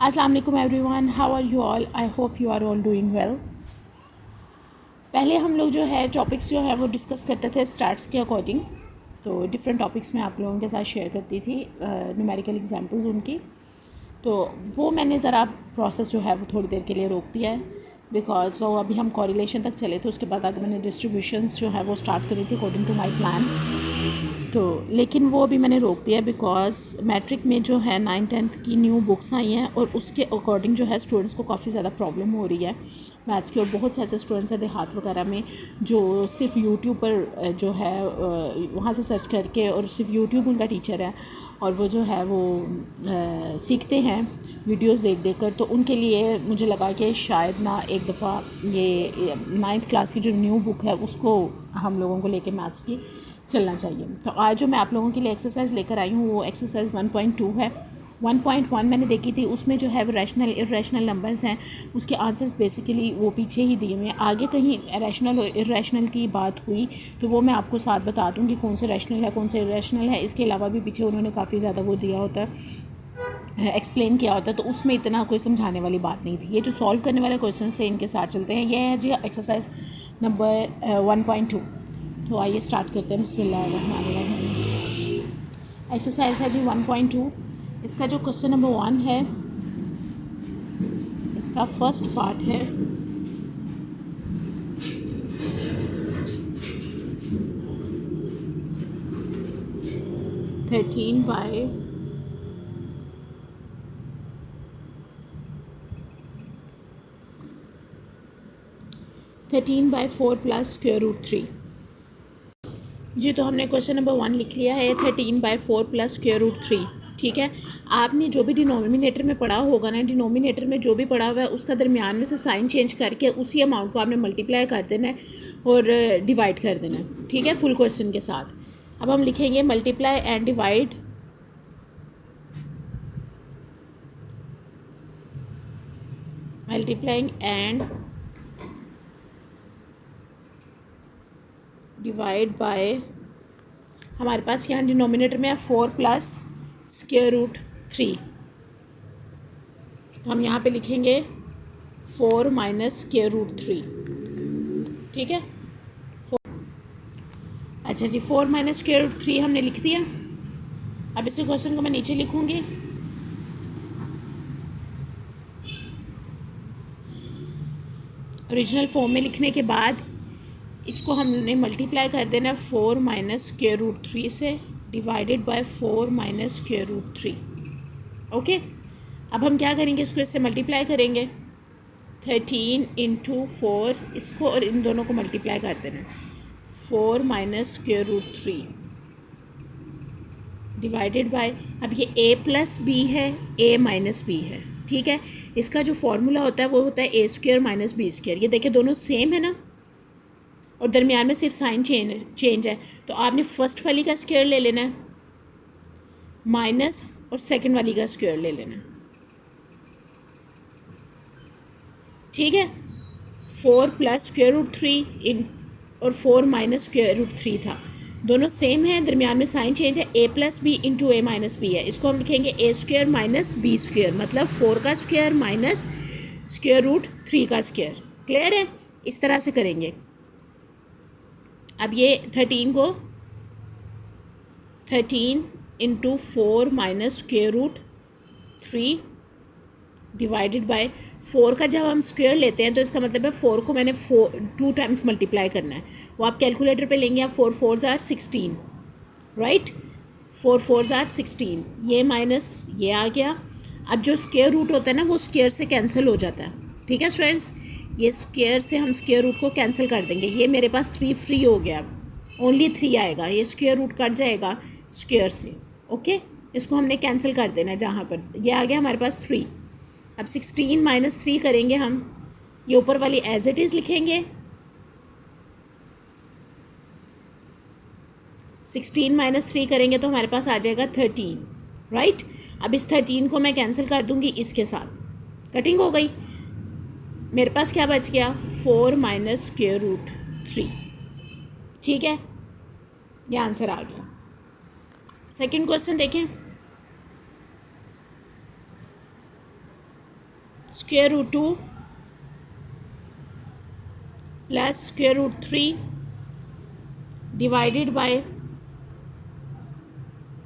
अस्सलाम वालेकुम everyone, how are you all? I hope you are all doing well. पहले हम लोग जो है टॉपिक्स जो है वो डिस्कस करते थे स्टार्ट्स के अकॉर्डिंग। तो डिफरेंट टॉपिक्स मैं आप लोगों के साथ शेयर करती थी, न्यूमेरिकल एग्जांपल्स उनकी। तो वो मैंने ज़रा प्रोसेस जो है वो थोड़ी देर के लिए रोक दिया है, बिकॉज वो अभी हम कॉरिलेशन तक चले थे। उसके बाद आगे मैंने डिस्ट्रीब्यूशंस जो है वो स्टार्ट करी थी अकॉर्डिंग टू माई प्लान। तो लेकिन वो अभी मैंने रोक दिया बिकॉज मैट्रिक में जो है 9th-10th की न्यू बुक्स आई हैं और उसके अकॉर्डिंग जो है स्टूडेंट्स को काफ़ी ज़्यादा प्रॉब्लम हो रही है मैथ्स की। और बहुत से ऐसे स्टूडेंट्स हैं देहात वगैरह में जो सिर्फ यूट्यूब पर जो है वहाँ से सर्च करके, और सिर्फ यूट्यूब उनका टीचर है और वो जो है वो सीखते हैं वीडियोस देख देख कर। तो उनके लिए मुझे लगा कि शायद ना एक दफ़ा ये 9th क्लास की जो न्यू बुक है उसको हम लोगों को लेके मैथ्स की चलना चाहिए। तो आज जो मैं आप लोगों के लिए एक्सरसाइज लेकर आई हूँ वो एक्सरसाइज 1.2 है। 1.1 मैंने देखी थी, उसमें जो है वो रैशनल इरेशनल नंबर्स हैं, उसके आंसर्स बेसिकली वो पीछे ही दिए हुए हैं। आगे कहीं रैशनल और इरेशनल की बात हुई तो वो मैं आपको साथ बता दूँगी कौन से रैशनल है कौन से इरेशनल है। इसके अलावा भी पीछे उन्होंने काफ़ी ज़्यादा वो दिया होता है, एक्सप्लेन किया होता है, तो उसमें इतना कोई समझाने वाली बात नहीं थी। ये जो सॉल्व करने वाले क्वेश्चन थे इनके साथ चलते हैं। ये है जी एक्सरसाइज नंबर 1.2। तो आइए स्टार्ट करते हैं। बिस्मिल्लाहिर्रहमानिर्रहीम। एक्सरसाइज है जी 1.2। इसका जो क्वेश्चन नंबर 1 है, इसका फर्स्ट पार्ट है 13 बाय 4 प्लस स्क्वायर रूट 3। जी तो हमने क्वेश्चन नंबर 1 लिख लिया है 13/4 प्लस स्क्वायर रूट 3। ठीक है, आपने जो भी डिनोमिनेटर में पढ़ा होगा ना, डिनोमिनेटर में जो भी पढ़ा हुआ है उसका दरमियान में से साइन चेंज करके उसी अमाउंट को आपने मल्टीप्लाई कर देना है और डिवाइड कर देना है। ठीक है, फुल क्वेश्चन के साथ। अब हम लिखेंगे multiply and divide multiplying and divide bye, हमारे पास यहाँ डिनोमिनेटर में है 4 प्लस स्क्वायर रूट 3। तो हम यहाँ पे लिखेंगे 4 माइनस स्क्वायर रूट 3। ठीक है, अच्छा जी, 4 माइनस स्क्वायर रूट 3 हमने लिख दिया। अब इसी क्वेश्चन को मैं नीचे लिखूँगी। ओरिजिनल फॉर्म में लिखने के बाद इसको हमने मल्टीप्लाई कर देना 4 माइनस स्क्वायर रूट 3 से, divided by 4 minus square root 3। Okay, अब हम क्या करेंगे, इसको इससे मल्टीप्लाई करेंगे 13 इंटू 4, इसको और इन दोनों को मल्टीप्लाई कर देना 4 minus square root 3 divided by, अब ये a प्लस बी है, a माइनस बी है। ठीक है, इसका जो फॉर्मूला होता है वो होता है a square minus b square. ये देखिए दोनों सेम है ना, और दरमियान में सिर्फ साइन चेंज है। तो आपने फर्स्ट वाली का स्क्वायर ले लेना है माइनस, और सेकंड वाली का स्क्वायर ले लेना है। ठीक है, 4 प्लस स्क्वायर रूट 3 इन, और 4 माइनस स्क्वायर रूट 3 था, दोनों सेम है, दरमियान में साइन चेंज है। a plus b into a minus b है, इसको हम लिखेंगे a square minus b square, मतलब 4 का स्क्वायर माइनस स्क्वायर रूट 3 का स्क्वायर। क्लियर है, इस तरह से करेंगे। अब ये 13 into 4 minus square root 3 divided by 4 का जब हम स्क्वायर लेते हैं तो इसका मतलब है 4 को मैंने 2 टाइम्स मल्टीप्लाई करना है। वो आप कैलकुलेटर पे लेंगे, आप 4 4s are 16, right, 4 4s are 16, ये माइनस ये आ गया। अब जो स्क्वायर रूट होता है ना वो स्क्वायर से कैंसिल हो जाता है। ठीक है स्टूडेंट्स, ये स्क्वायर से हम स्क्वायर रूट को कैंसिल कर देंगे। ये मेरे पास 3 फ्री हो गया, ओनली 3 आएगा, ये स्क्वायर रूट कट जाएगा स्क्वायर से। ओके, इसको हमने कैंसिल कर देना है, जहाँ पर ये आ गया हमारे पास 3। अब 16 माइनस 3 करेंगे हम, ये ऊपर वाली एज इट इज़ लिखेंगे, 16 माइनस 3 करेंगे तो हमारे पास आ जाएगा 13, राइट। अब इस 13 को मैं कैंसिल कर दूंगी इसके साथ, कटिंग हो गई। मेरे पास क्या बच गया, 4 माइनस स्क्वायर रूट 3। ठीक है, ये आंसर आ गया। सेकंड क्वेश्चन देखें। Square root 2 plus square root 3 divided by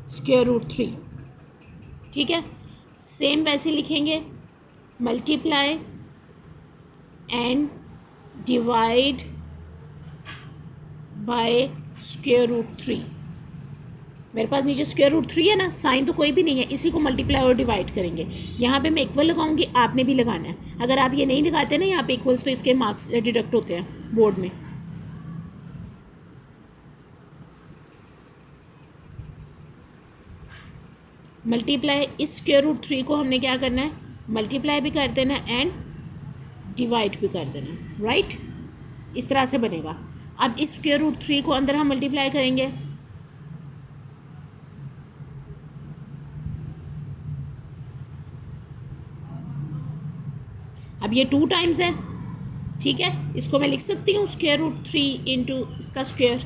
square root 3। ठीक है, सेम वैसे लिखेंगे, multiply and divide by square root 3। मेरे पास नीचे स्क्वायर रूट 3 है ना, साइन तो कोई भी नहीं है, इसी को मल्टीप्लाई और डिवाइड करेंगे। यहाँ पे मैं इक्वल लगाऊंगी, आपने भी लगाना है। अगर आप ये नहीं लगाते ना यहाँ पे इक्वल्स, तो इसके मार्क्स डिडक्ट होते हैं बोर्ड में। मल्टीप्लाई, इस स्क्वायर रूट 3 को हमने क्या करना है, मल्टीप्लाई भी कर देना एंड डिवाइड भी कर देना, राइट। इस तरह से बनेगा। अब इस स्क्वायर रूट 3 को अंदर हम मल्टीप्लाई करेंगे, अब ये 2 टाइम्स है, ठीक है। इसको मैं लिख सकती हूँ स्क्वायर रूट 3 इंटू इसका स्क्वायर,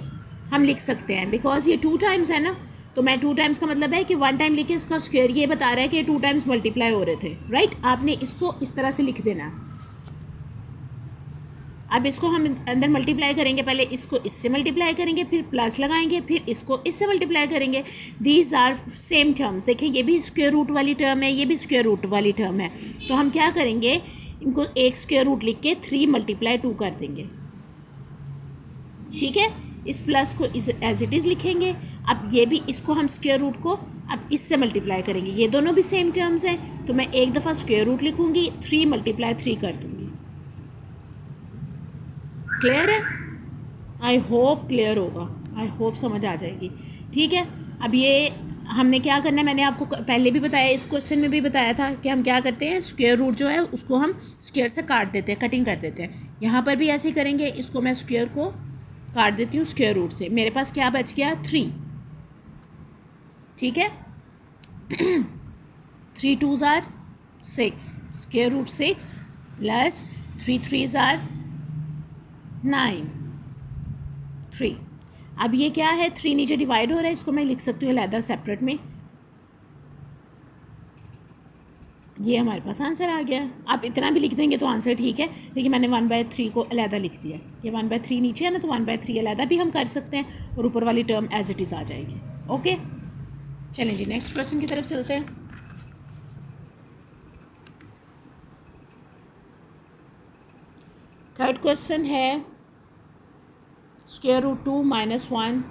हम लिख सकते हैं बिकॉज ये 2 टाइम्स है ना। तो मैं 2 टाइम्स का मतलब है कि 1 टाइम लिखे इसका स्क्वायर, ये बता रहा है कि 2 टाइम्स मल्टीप्लाई हो रहे थे, राइट। आपने इसको इस तरह से लिख देना। अब इसको हम अंदर मल्टीप्लाई करेंगे, पहले इसको इससे मल्टीप्लाई करेंगे, फिर प्लस लगाएंगे, फिर इसको इससे मल्टीप्लाई करेंगे। These are same terms. देखिए ये भी स्क्वायर रूट वाली टर्म है, ये भी स्क्वायर रूट वाली टर्म है। तो हम क्या करेंगे, इनको एक स्क्वायर रूट लिख के 3 मल्टीप्लाई 2 कर देंगे, ठीक है। इस प्लस को एज इट इज़ लिखेंगे। अब ये भी, इसको हम स्क्वायर रूट को अब इससे मल्टीप्लाई करेंगे, ये दोनों भी सेम टर्म्स हैं। तो मैं एक दफ़ा स्क्वायर रूट लिखूंगी, 3 मल्टीप्लाई 3 कर दूंगी। क्लियर है? आई होप क्लियर होगा, आई होप समझ आ जाएगी, ठीक है। अब ये हमने क्या करना है, मैंने आपको पहले भी बताया, इस क्वेश्चन में भी बताया था कि हम क्या करते हैं, स्क्वायर रूट जो है उसको हम स्क्वायर से काट देते हैं, कटिंग कर देते हैं। यहाँ पर भी ऐसे ही करेंगे, इसको मैं स्क्वायर को काट देती हूँ स्क्वायर रूट से। मेरे पास क्या बच गया, 3, ठीक है। 3 2s आर 6, स्क्वायर रूट 6 प्लस 3 3s आर 9, 3। अब ये क्या है, 3 नीचे डिवाइड हो रहा है, इसको मैं लिख सकती हूँ अलहदा सेपरेट में। ये हमारे पास आंसर आ गया। आप इतना भी लिख देंगे तो आंसर ठीक है, लेकिन मैंने 1/3 को अलहदा लिख दिया। ये 1/3 नीचे है ना, तो 1/3 अलहदा भी हम कर सकते हैं और ऊपर वाली टर्म एज इट इज़ आ जाएगी। ओके, चलें जी नेक्स्ट क्वेश्चन की तरफ चलते हैं। थर्ड क्वेश्चन है square root 2 - 1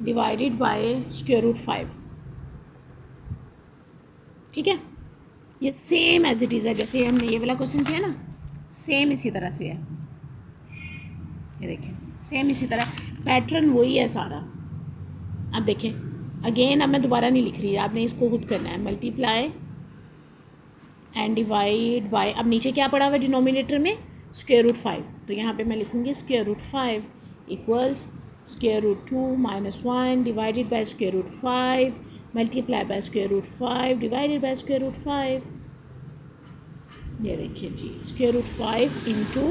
divided by square root 5, ठीक है। ये सेम एज इट इज़ है, जैसे हमने ये वाला क्वेश्चन किया ना, सेम इसी तरह से है। ये देखें, सेम इसी तरह, पैटर्न वही है सारा। अब देखें अगेन, अब मैं दोबारा नहीं लिख रही, आपने इसको खुद करना है, मल्टीप्लाई एंड डिवाइड बाय। अब नीचे क्या पड़ा हुआ है डिनोमिनेटर में, स्क्वायर रूट 5। तो यहाँ पे मैं लिखूँगी square root 5 equals square root 2 - 1 divided by square root 5 multiply by square root 5 divided by square root 5। ये देखिए जी, स्क्वायर रूट 5 इंटू,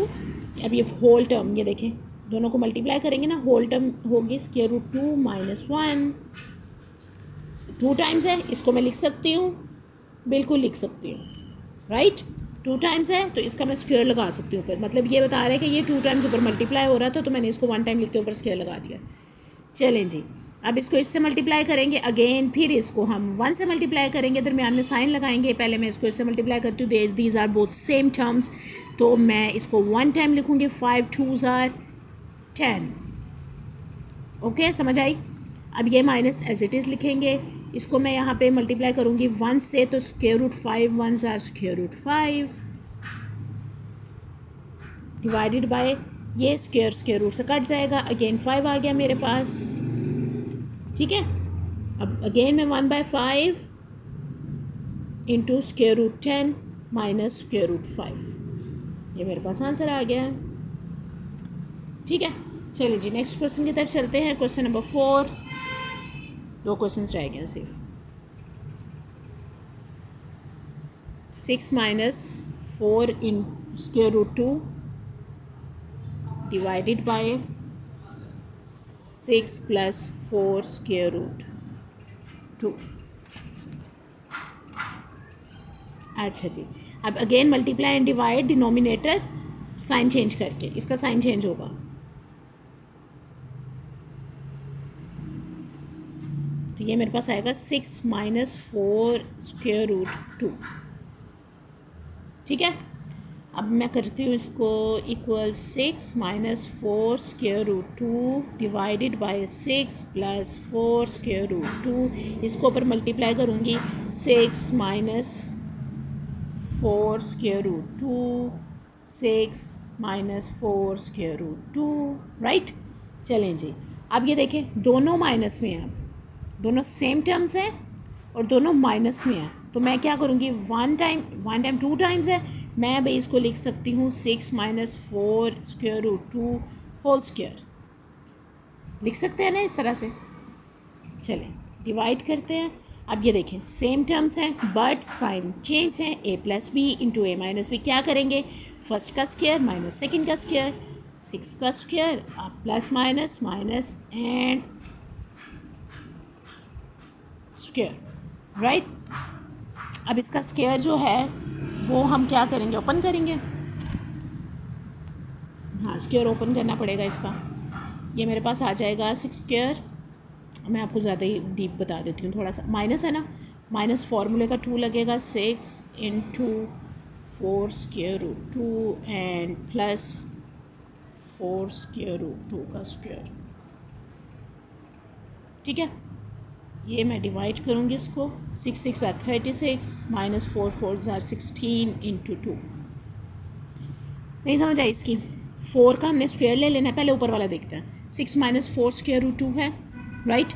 अब ये होल टर्म, ये देखें दोनों को मल्टीप्लाई करेंगे ना, होल टर्म होगी स्क्वायर रूट 2 - 1, 2 टाइम्स है, इसको मैं लिख सकती हूँ, बिल्कुल लिख सकती हूँ, राइट। 2 टाइम्स है तो इसका मैं स्क्वायर लगा सकती हूँ ऊपर, मतलब ये बता रहा है कि ये 2 टाइम्स ऊपर मल्टीप्लाई हो रहा था, तो मैंने इसको 1 टाइम लिख के ऊपर स्क्वायर लगा दिया। चलें जी, अब इसको इससे मल्टीप्लाई करेंगे अगेन, फिर इसको हम 1 से मल्टीप्लाई करेंगे, दरमियान में साइन लगाएंगे। पहले मैं इसको इससे मल्टीप्लाई करती हूँ, these are both same terms, तो मैं इसको 1 टाइम लिखूँगी, 5 2s आर 10। ओके, समझ आई। अब ये माइनस एज इट इज़ लिखेंगे, इसको मैं यहाँ पे मल्टीप्लाई करूँगी 1 से, तो square root 5 1s are square root 5 divided by, ये स्क्वायर रूट से कट जाएगा, अगेन 5 आ गया मेरे पास, ठीक है। अब अगेन मैं 1/5 into square root 10 minus square root 5, ये मेरे पास आंसर आ गया, ठीक है। चलिए जी नेक्स्ट क्वेश्चन की तरफ चलते हैं। क्वेश्चन नंबर 4, 2 क्वेश्चन रह गए सिर्फ। 6 - 4 in square root 2 divided by 6 + 4 square root 2। अच्छा जी, अब again multiply and divide, denominator sign change करके, इसका साइन चेंज होगा। तो ये मेरे पास आएगा 6 माइनस 4 स्क्वेयर रूट 2। ठीक है, अब मैं करती हूँ इसको equal 6 minus 4 square root 2 divided by 6 plus 4 square root 2। इसको ऊपर मल्टीप्लाई करूँगी, 6 minus 4 square root 2, 6 minus 4 square root 2, right. चलें जी, अब ये देखें दोनों माइनस में हैं, दोनों सेम टर्म्स हैं और दोनों माइनस में हैं। तो मैं क्या करूँगी, वन टाइम 2 टाइम्स है, मैं भाई इसको लिख सकती हूँ 6 minus 4 square root 2 whole square, लिख सकते हैं ना इस तरह से। चलें डिवाइड करते हैं। अब ये देखें सेम टर्म्स हैं बट साइन चेंज है, a plus b into a minus b. क्या करेंगे, फर्स्ट का स्क्वायर माइनस सेकंड का स्क्वायर, 6 का स्क्वायर अब plus minus minus and square, right. अब इसका स्क्वायर जो है वो हम क्या करेंगे, ओपन करेंगे। हाँ, स्क्वायर ओपन करना पड़ेगा इसका। ये मेरे पास आ जाएगा 6 स्क्वायर, मैं आपको ज़्यादा ही डीप बता देती हूँ, थोड़ा सा माइनस है ना, माइनस फार्मूले का 2 लगेगा, 6 into 4 square root 2 and plus 4 square root 2 का स्क्वायर। ठीक है, ये मैं डिवाइड करूँगी इसको, 6 6 आर 36 माइनस 4 4 आर 16 इंटू 2। नहीं समझ आई इसकी, 4 का हमने स्क्वायर ले लेना है, पहले ऊपर वाला देखते हैं। 6 माइनस 4 स्क्वायर रूट 2 है, राइट।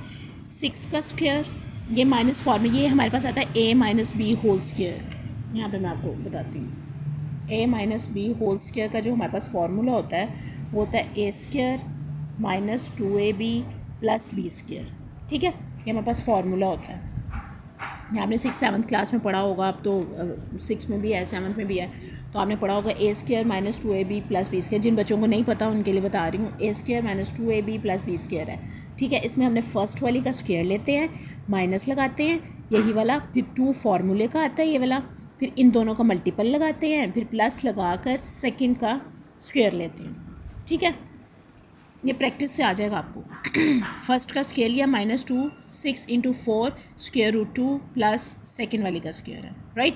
6 का स्क्वायर, ये माइनस फॉर्म, ये हमारे पास आता है a minus b whole square. यहाँ पे मैं आपको बताती हूँ, a minus b whole square का जो हमारे पास फार्मूला होता है वो होता है a square minus 2ab plus B square. ठीक है, ये हमारे पास फार्मूला होता है। ये आपने 6 7th क्लास में पढ़ा होगा, अब तो 6 में भी है 7th में भी है, तो आपने पढ़ा होगा a square minus 2ab plus B square. जिन बच्चों को नहीं पता उनके लिए बता रही हूँ, a square minus 2ab plus B square है। ठीक है, इसमें हमने फर्स्ट वाली का स्क्वायर लेते हैं, माइनस लगाते हैं, यही वाला, फिर 2 फार्मूले का आता है ये वाला, फिर इन दोनों का मल्टीपल लगाते हैं, फिर प्लस लगा कर सेकेंड का स्क्वायर लेते हैं। ठीक है, ये प्रैक्टिस से आ जाएगा आपको। फर्स्ट का स्क्वायर लिया -2, 6 into 4 square root 2 plus second वाली का स्क्वायर है, राइट।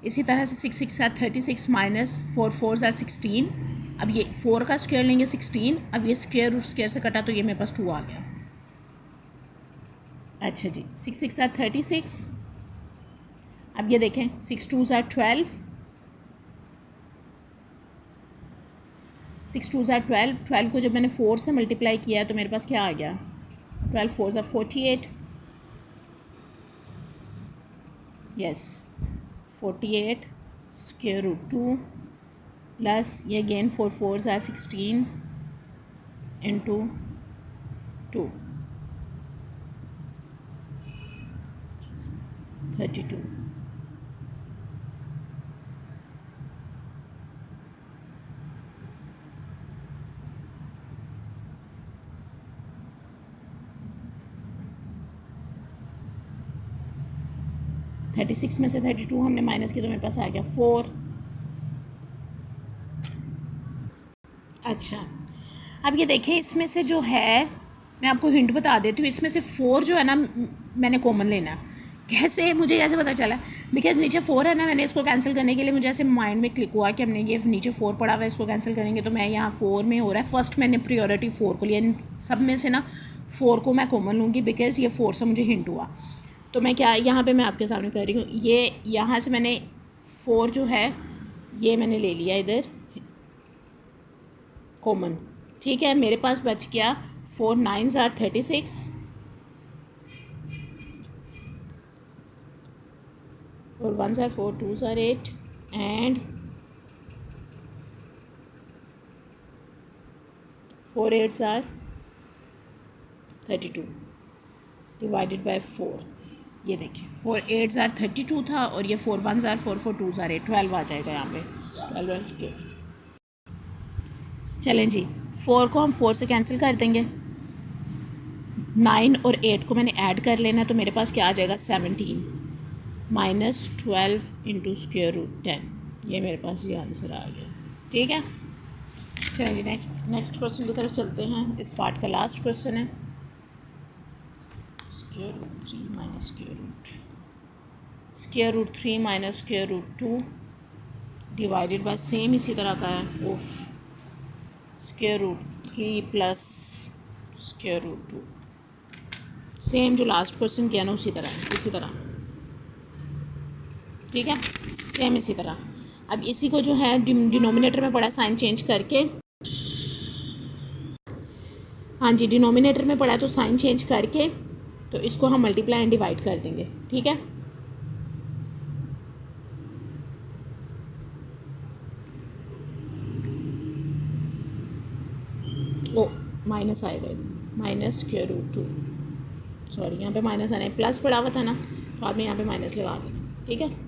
इसी तरह से 6 6 आर 36 माइनस 4 4 आर 16। अब ये 4 का स्क्वायर लेंगे 16, अब ये स्क्वायर रूट स्क्वायर से कटा तो ये मेरे पास 2 आ गया। अच्छा जी, 6 6 आर 36। अब ये देखें 6 2 आर 12, 6 2 आर 12, 12 को जब मैंने 4 से मल्टीप्लाई किया तो मेरे पास क्या आ गया, 12 4 are 48, yes 48 square root 2 plus ये again 4 4 are 16 into 2 32। Thirty six में से 32 हमने माइनस किया तो मेरे पास आ गया 4। अच्छा, अब ये देखें इसमें से जो है, मैं आपको हिंट बता देती हूँ, इसमें से 4 जो है ना मैंने कॉमन लेना है। कैसे, मुझे कैसे पता चला, बिकॉज नीचे 4 है ना, मैंने इसको कैंसिल करने के लिए मुझे ऐसे माइंड में क्लिक हुआ कि हमने ये नीचे 4 पड़ा हुआ है, इसको कैंसिल करेंगे तो मैं यहाँ 4 में हो रहा है, फर्स्ट मैंने प्रायोरिटी 4 को लिया, इन सब में से ना 4 को मैं कॉमन लूँगी बिकॉज ये 4 से मुझे हिंट हुआ। तो मैं क्या यहाँ पे मैं आपके सामने कर रही हूँ, ये यहाँ से मैंने 4 जो है ये मैंने ले लिया इधर कॉमन। ठीक है, मेरे पास बच गया 4 9 आर 36 और 1 are 4 2 are 8 and 4 8 are 32 divided by 4। ये देखिए 4 8 आर 32 था और ये 4 1 आर 4 4 2 आर 8, 12 आ जाएगा यहाँ पे, 12। चलें जी, 4 को हम 4 से कैंसिल कर देंगे, 9 और 8 को मैंने ऐड कर लेना, तो मेरे पास क्या आ जाएगा 17। -12 × √10। ये मेरे पास ये आंसर आ गया। ठीक है, चलें जी नेक्स्ट क्वेश्चन की तरफ चलते हैं। इस पार्ट का लास्ट क्वेश्चन है √3 माइनस √2 डिवाइडेड बाय सेम इसी तरह का है ऑफ √3 प्लस √2। सेम जो लास्ट क्वेश्चन किया ना इसी तरह। ठीक है, सेम इसी तरह। अब इसी को जो है डिनोमिनेटर में पड़ा साइन चेंज करके, हाँ जी डिनोमिनेटर में पड़ा तो साइन चेंज करके तो इसको हम मल्टीप्लाई एंड डिवाइड कर देंगे। ठीक है, ओ माइनस आएगा, -√2। सॉरी, यहाँ पे माइनस आना है, प्लस पड़ा हुआ था ना तो आपने यहाँ पे माइनस लगा देना। ठीक है,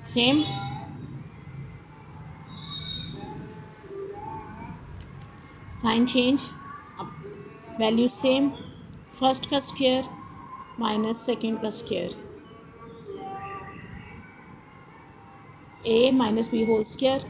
सेम साइन चेंज, अब वैल्यू सेम, फर्स्ट का स्क्वायर माइनस सेकंड का square, a minus b whole square.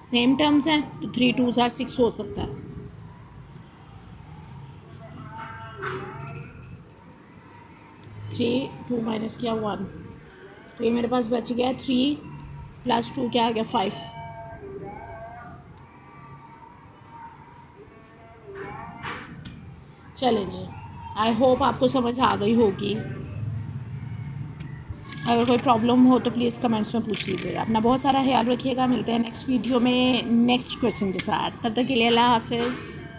Same terms हैं तो 3 2 6 हो सकता है। 3 2 माइनस किया 1 तो ये मेरे पास बच गया 3 + 2 क्या आ गया 5। चलें जी, आई होप आपको समझ आ गई होगी। अगर कोई प्रॉब्लम हो तो प्लीज़ कमेंट्स में पूछ लीजिएगा। अपना बहुत सारा ख्याल रखिएगा। मिलते हैं नेक्स्ट वीडियो में नेक्स्ट क्वेश्चन के साथ। तब तक के लिए अल्लाह हाफिज़।